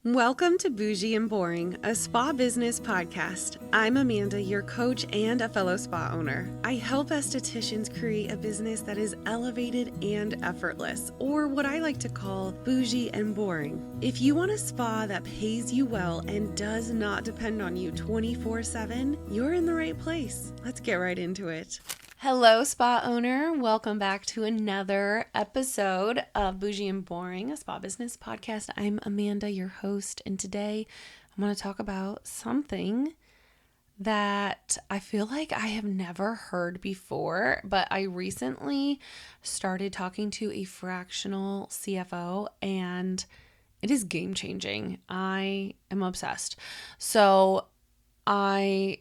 Welcome to Bougie and Boring, a spa business podcast. I'm Amanda, your coach and a fellow spa owner. I help estheticians create a business that is elevated and effortless, or what I like to call bougie and boring. If you want a spa that pays you well and does not depend on you 24/7, you're in the right place. Let's get right into it. Hello, spa owner. Welcome back to another episode of Bougie and Boring, a spa business podcast. I'm Amanda, your host, and today I'm going to talk about something that I feel like I have never heard before, but I recently started talking to a fractional CFO, and it is game changing. I am obsessed. So I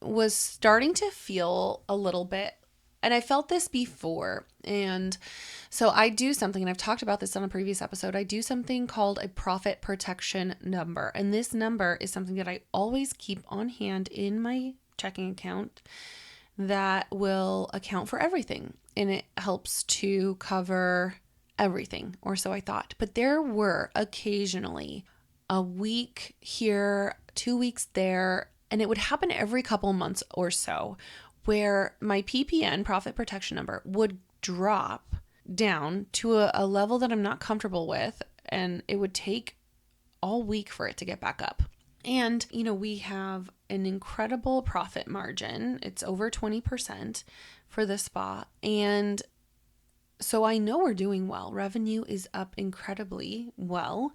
was starting to feel a little bit, and I felt this before. And so I do something, and I've talked about this on a previous episode. I do something called a profit protection number. And this number is something that I always keep on hand in my checking account that will account for everything. And it helps to cover everything, or so I thought. But there were occasionally a week here, 2 weeks there, and it would happen every couple months or so, where my PPN, profit protection number, would drop down to a level that I'm not comfortable with, and it would take all week for it to get back up. And, we have an incredible profit margin. It's over 20% for the spa. And so I know we're doing well. Revenue is up incredibly well.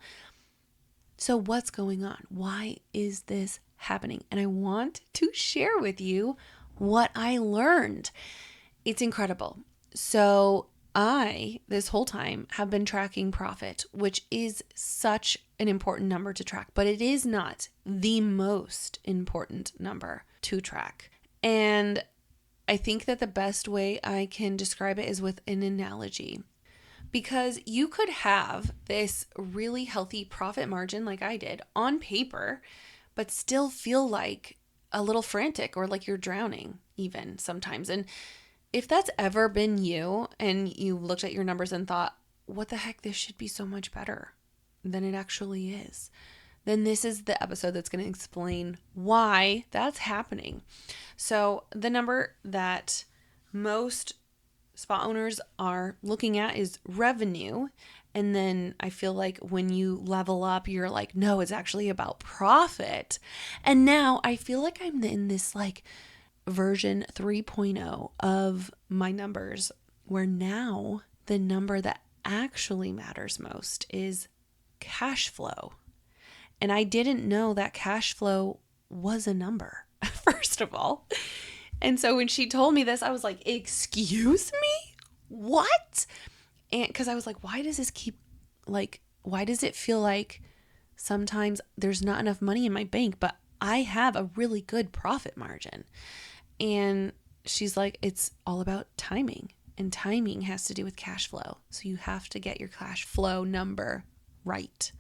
So what's going on? Why is this happening? And I want to share with you what I learned. It's incredible. So I, this whole time, have been tracking profit, which is such an important number to track, but it is not the most important number to track. And I think that the best way I can describe it is with an analogy. Because you could have this really healthy profit margin like I did on paper, but still feel like a little frantic or like you're drowning even sometimes. And if that's ever been you and you looked at your numbers and thought, what the heck, this should be so much better than it actually is, then this is the episode that's going to explain why that's happening. So the number that most spa owners are looking at is revenue. And then I feel like when you level up, you're like, no, it's actually about profit. And now I feel like I'm in this like version 3.0 of my numbers, where now the number that actually matters most is cash flow. And I didn't know that cash flow was a number, first of all. And so when she told me this, I was like, excuse me? What? And because I was like, why does it feel like sometimes there's not enough money in my bank, but I have a really good profit margin? And she's like, it's all about timing, and timing has to do with cash flow. So you have to get your cash flow number right.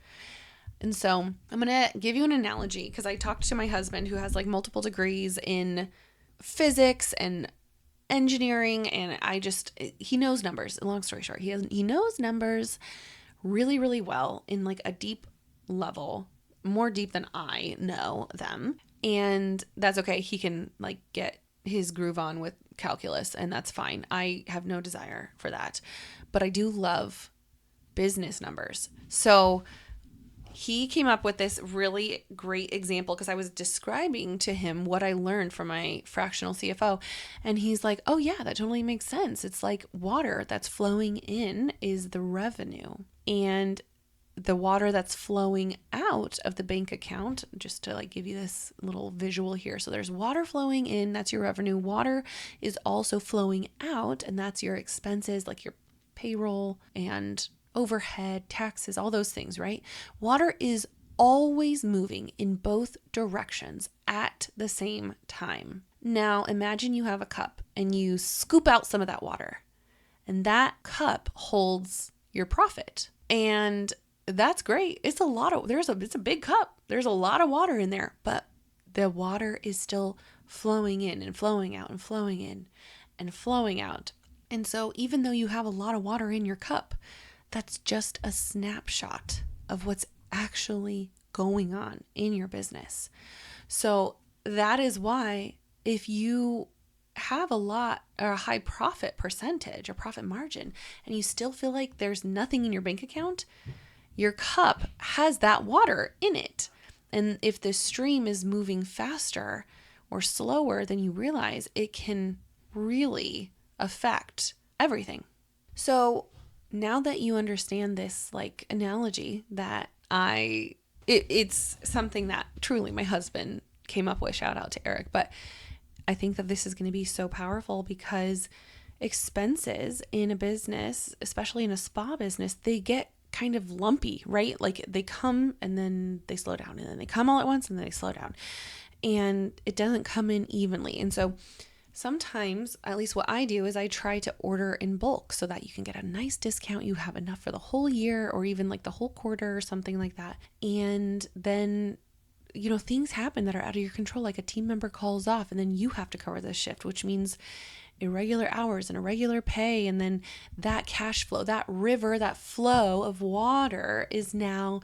And so I'm going to give you an analogy, because I talked to my husband who has like multiple degrees in physics and engineering, and he knows numbers. Long story short, he knows numbers really, really well in like a deep level, more deep than I know them. And that's okay. He can like get his groove on with calculus, and that's fine. I have no desire for that, but I do love business numbers. So he came up with this really great example, because I was describing to him what I learned from my fractional CFO. And he's like, oh yeah, that totally makes sense. It's like water that's flowing in is the revenue, and the water that's flowing out of the bank account, just to like give you this little visual here. So there's water flowing in, that's your revenue. Water is also flowing out, and that's your expenses, like your payroll and overhead, taxes, all those things, right? Water is always moving in both directions at the same time. Now, imagine you have a cup and you scoop out some of that water, and that cup holds your profit. And that's great. It's a big cup. There's a lot of water in there, but the water is still flowing in and flowing out and flowing in and flowing out. And so even though you have a lot of water in your cup, that's just a snapshot of what's actually going on in your business. So that is why if you have a lot or a high profit percentage or profit margin and you still feel like there's nothing in your bank account, your cup has that water in it. And if the stream is moving faster or slower than you realize, it can really affect everything. So now that you understand this like analogy that it's something that truly my husband came up with, shout out to Eric, but I think that this is going to be so powerful because expenses in a business, especially in a spa business, they get kind of lumpy, right? Like they come and then they slow down, and then they come all at once and then they slow down, and it doesn't come in evenly. And so sometimes, at least what I do, is I try to order in bulk so that you can get a nice discount. You have enough for the whole year or even like the whole quarter or something like that. And then things happen that are out of your control, like a team member calls off and then you have to cover the shift, which means irregular hours and irregular pay. And then that cash flow, that river, that flow of water is now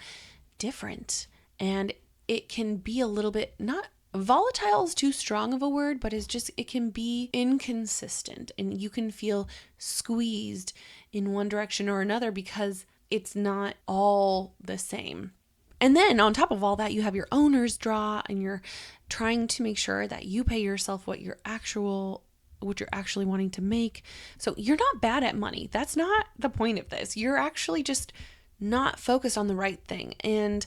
different. And it can be a little bit, not volatile is too strong of a word, but it can be inconsistent and you can feel squeezed in one direction or another because it's not all the same. And then on top of all that, you have your owner's draw and you're trying to make sure that you pay yourself what you're actually wanting to make. So you're not bad at money. That's not the point of this. You're actually just not focused on the right thing. And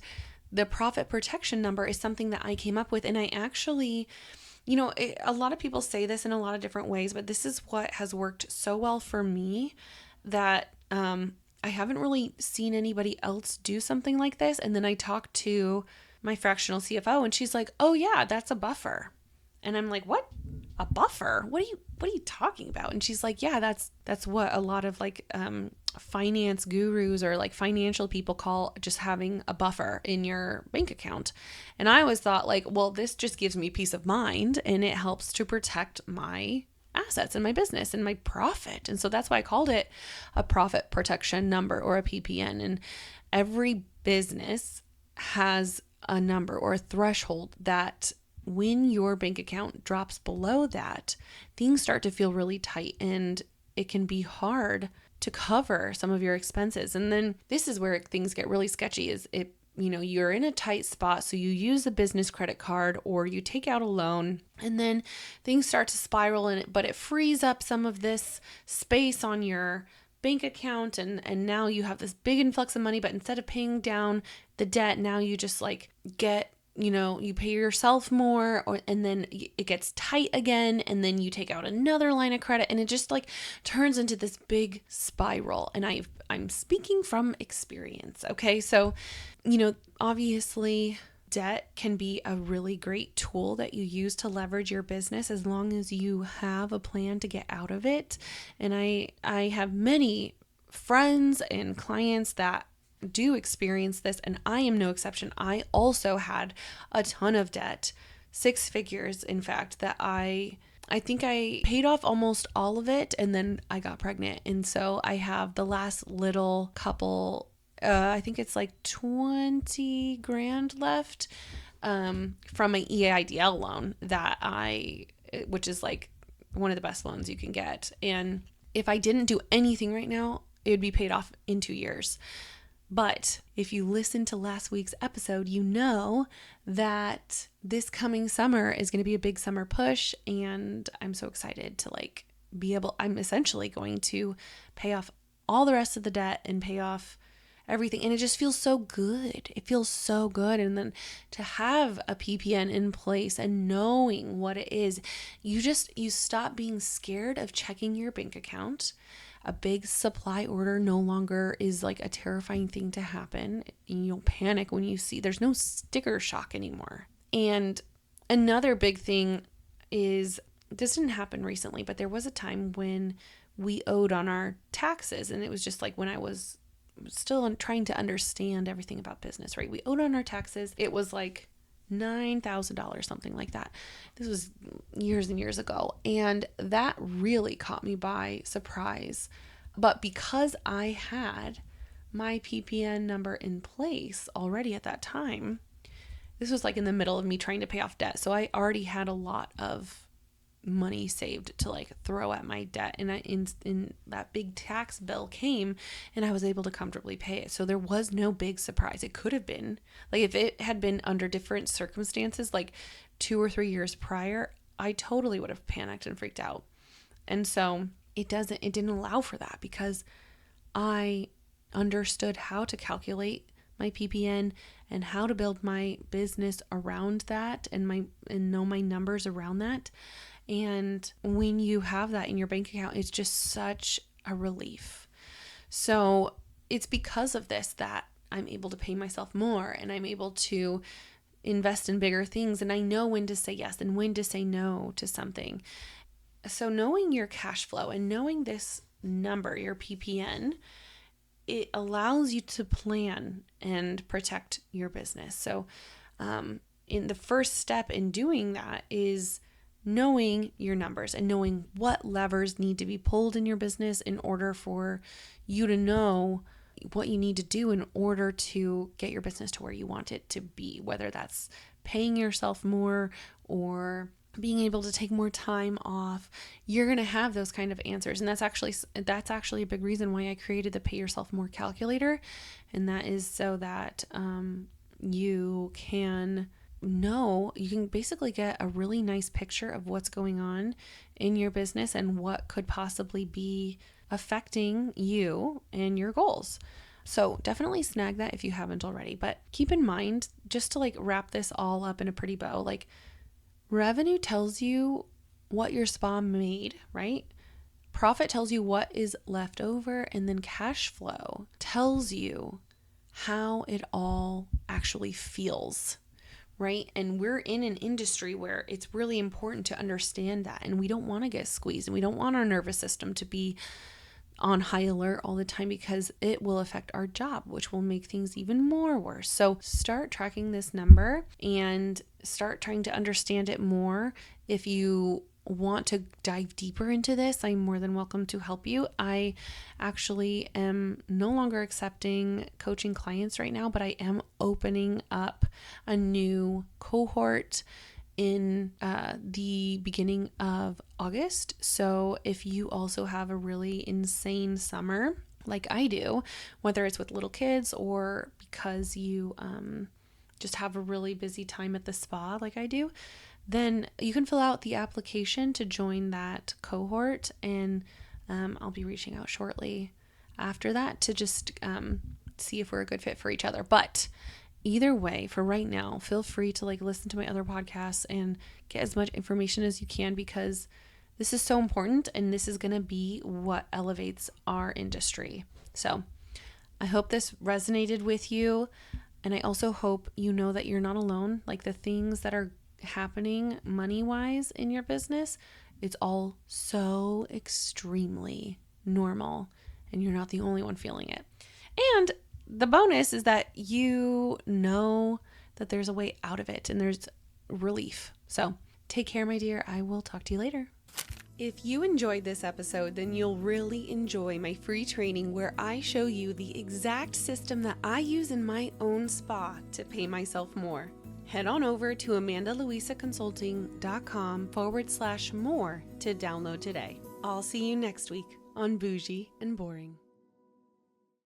the profit protection number is something that I came up with. And I actually, a lot of people say this in a lot of different ways, but this is what has worked so well for me that I haven't really seen anybody else do something like this. And then I talked to my fractional CFO and she's like, "Oh yeah, that's a buffer." And I'm like, "What? A buffer? What are you talking about?" And she's like, "Yeah, that's what a lot of like finance gurus or like financial people call just having a buffer in your bank account." And I always thought like, well, this just gives me peace of mind and it helps to protect my assets and my business and my profit. And so that's why I called it a profit protection number or a PPN. And every business has a number or a threshold that when your bank account drops below that, things start to feel really tight and it can be hard to cover some of your expenses. And then this is where things get really sketchy is you're in a tight spot. So you use a business credit card or you take out a loan and then things start to spiral in it, but it frees up some of this space on your bank account. And now you have this big influx of money, but instead of paying down the debt, now you just like get, you pay yourself more and then it gets tight again. And then you take out another line of credit and it just like turns into this big spiral. And I'm speaking from experience. Okay. So, obviously debt can be a really great tool that you use to leverage your business as long as you have a plan to get out of it. And I have many friends and clients that do experience this, and I am no exception. I also had a ton of debt, 6 figures, in fact, that I think I paid off almost all of it, and then I got pregnant. And so I have the last little couple, I think it's like 20 grand left from my EIDL loan which is like one of the best loans you can get. And if I didn't do anything right now, it would be paid off in 2 years. But if you listen to last week's episode, you know that this coming summer is going to be a big summer push. And I'm so excited to I'm essentially going to pay off all the rest of the debt and pay off everything. And it just feels so good. It feels so good. And then to have a PPN in place and knowing what it is, you stop being scared of checking your bank account. A big supply order no longer is like a terrifying thing to happen. You don't panic when you see there's no sticker shock anymore. And another big thing is, this didn't happen recently, but there was a time when we owed on our taxes. And it was just like when I was still trying to understand everything about business, right? We owed on our taxes. It was like $9,000, something like that. This was years and years ago. And that really caught me by surprise. But because I had my PPN number in place already at that time, this was like in the middle of me trying to pay off debt. So I already had a lot of money saved to like throw at my debt. And in that big tax bill came and I was able to comfortably pay it. So there was no big surprise. It could have been like, if it had been under different circumstances, like 2 or 3 years prior, I totally would have panicked and freaked out. And so it didn't allow for that because I understood how to calculate my PPN and how to build my business around that and know my numbers around that. And when you have that in your bank account, it's just such a relief. So it's because of this that I'm able to pay myself more and I'm able to invest in bigger things. And I know when to say yes and when to say no to something. So knowing your cash flow and knowing this number, your PPN, it allows you to plan and protect your business. So in the first step in doing that is knowing your numbers and knowing what levers need to be pulled in your business in order for you to know what you need to do in order to get your business to where you want it to be, whether that's paying yourself more or being able to take more time off. You're going to have those kind of answers. And that's actually a big reason why I created the Pay Yourself More calculator. And that is so that you can basically get a really nice picture of what's going on in your business and what could possibly be affecting you and your goals. So definitely snag that if you haven't already. But keep in mind, just to like wrap this all up in a pretty bow, like revenue tells you what your spa made, right? Profit tells you what is left over, and then cash flow tells you how it all actually feels, right? And we're in an industry where it's really important to understand that, and we don't want to get squeezed, and we don't want our nervous system to be on high alert all the time because it will affect our job, which will make things even more worse. So start tracking this number and start trying to understand it more. If you want to dive deeper into this, I'm more than welcome to help you. I actually am no longer accepting coaching clients right now, but I am opening up a new cohort in the beginning of August. So if you also have a really insane summer like I do, whether it's with little kids or because you just have a really busy time at the spa like I do, then you can fill out the application to join that cohort. And I'll be reaching out shortly after that to just see if we're a good fit for each other. But either way, for right now, feel free to like listen to my other podcasts and get as much information as you can, because this is so important and this is going to be what elevates our industry. So I hope this resonated with you. And I also hope you know that you're not alone. Like the things that are happening money-wise in your business, it's all so extremely normal and you're not the only one feeling it. And the bonus is that you know that there's a way out of it and there's relief. So take care, my dear. I will talk to you later. If you enjoyed this episode, then you'll really enjoy my free training where I show you the exact system that I use in my own spa to pay myself more. Head on over to amandaluisaconsulting.com/more to download today. I'll see you next week on Bougie and Boring.